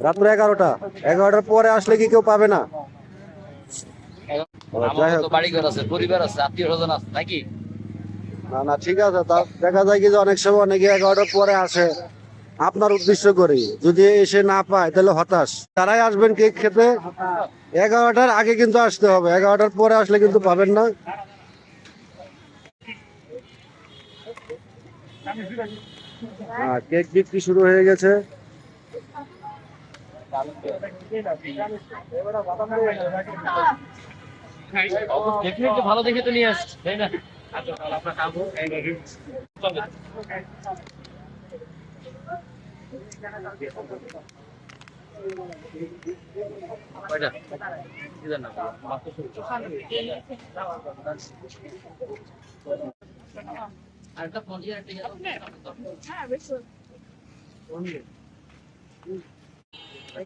রাত্র 11টা। 11টার পরে আসলে কি কেউ পাবে না? যাই আমারও হোক, তো বাড়িঘর আছে, পরিবার আছে, আত্মীয় স্বজন আছে নাকি? না না ঠিক আছে। তা দেখা যায় কি যে অনেক সময় অনেকে 11টার পরে আসে আপনার উদ্দেশ্য করি, যদি এসে না পায় তাহলে হতাশ। তারাই আসবেন কেক খেতে, 11টার আগে কিন্তু আসতে হবে, 11টার পরে আসলে কিন্তু পাবেন না। কেক বিক্রি শুরু হয়ে গেছে। দেখলে একটু ভালো দেখে তো নিয়ে আসছি, তাই না? আচ্ছা, তাহলে আমরা খাবো। চলে। কয়টা? কি জানো? মাত্র শুরু। আরেকটা ফোন দিয়ে একটা ইয়ে দাও।